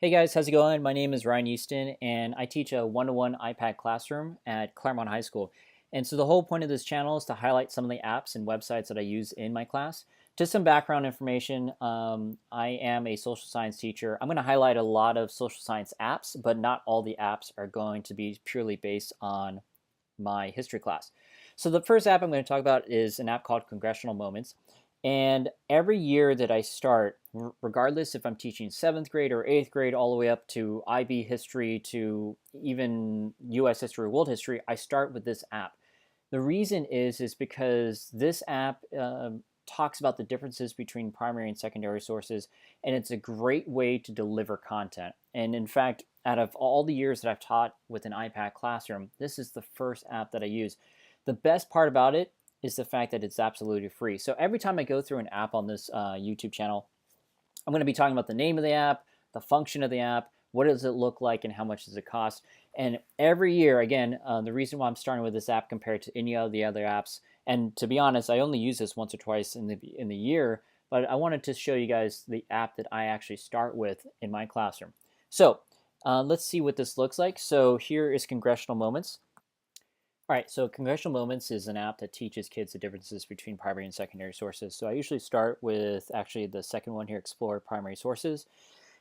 Hey guys, how's it going? My name is Ryan Easton, and I teach a one-to-one iPad classroom at Claremont High School. And so the whole point of this channel is to highlight some of the apps and websites that I use in my class. Just some background information. I am a social science teacher. I'm going to highlight a lot of social science apps, but not all the apps are going to be purely based on my history class. So the first app I'm going to talk about is an app called Congressional Moments. And every year that I start, regardless if I'm teaching seventh grade or eighth grade, all the way up to IB history to even US history or world history, I start with this app. The reason is because this app talks about the differences between primary and secondary sources, and it's a great way to deliver content. And in fact, out of all the years that I've taught with an iPad classroom, this is the first app that I use. The best part about it is the fact that it's absolutely free. So every time I go through an app on this YouTube channel, I'm going to be talking about the name of the app, the function of the app, what does it look like, and how much does it cost. And every year, again, the reason why I'm starting with this app compared to any of the other apps, and to be honest, I only use this once or twice in the year, but I wanted to show you guys the app that I actually start with in my classroom. So let's see what this looks like. So here is Congressional Moments. All right, so Congressional Moments is an app that teaches kids the differences between primary and secondary sources. So I usually start with actually the second one here, Explore Primary Sources.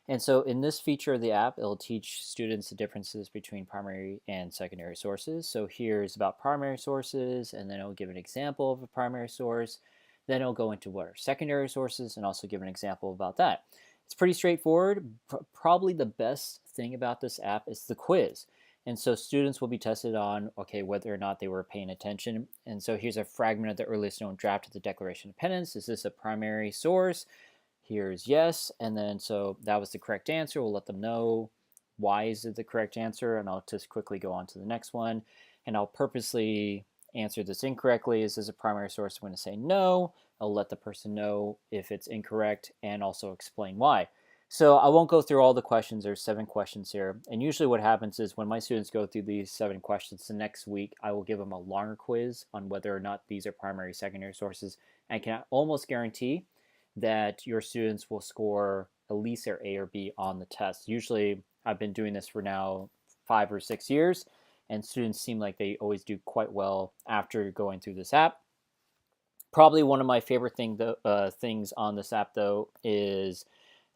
And so in this feature of the app, it'll teach students the differences between primary and secondary sources. So here's about primary sources, and then it'll give an example of a primary source. Then it'll go into what are secondary sources and also give an example about that. It's pretty straightforward. Probably the best thing about this app is the quiz. And so students will be tested on, okay, whether or not they were paying attention. And so here's a fragment of the earliest known draft of the Declaration of Independence. Is this a primary source? Here's yes. And then so that was the correct answer. We'll let them know why is it the correct answer. And I'll just quickly go on to the next one. And I'll purposely answer this incorrectly. Is this a primary source? I'm going to say no. I'll let the person know if it's incorrect and also explain why. So I won't go through all the questions. There's 7 questions here. And usually what happens is when my students go through these 7 questions, the next week I will give them a longer quiz on whether or not these are primary, secondary sources. And I can almost guarantee that your students will score at least their A or B on the test. Usually I've been doing this for now 5 or 6 years, and students seem like they always do quite well after going through this app. Probably one of my favorite things on this app, though, is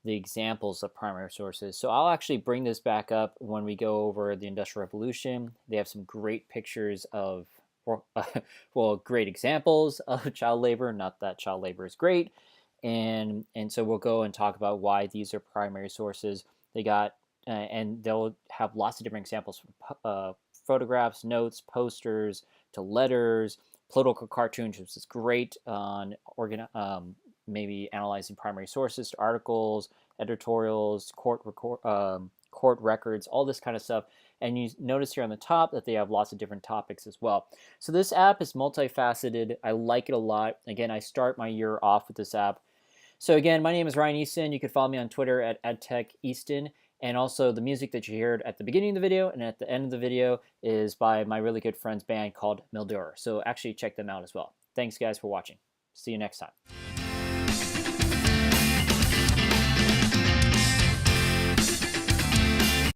the examples of primary sources. So I'll actually bring this back up when we go over the Industrial Revolution. They have some great pictures of, well, great examples of child labor. Not that child labor is great. And so we'll go and talk about why these are primary sources. They got, and they'll have lots of different examples from photographs, notes, posters, to letters, political cartoons, which is great on maybe analyzing primary sources, to articles, editorials, court records, all this kind of stuff. And you notice here on the top that they have lots of different topics as well. So this app is multifaceted. I like it a lot. Again, I start my year off with this app. So again, my name is Ryan Easton. You can follow me on Twitter at edtecheaston. And also the music that you heard at the beginning of the video and at the end of the video is by my really good friend's band called Mildura. So actually check them out as well. Thanks guys for watching. See you next time.